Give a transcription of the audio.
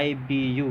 IBU،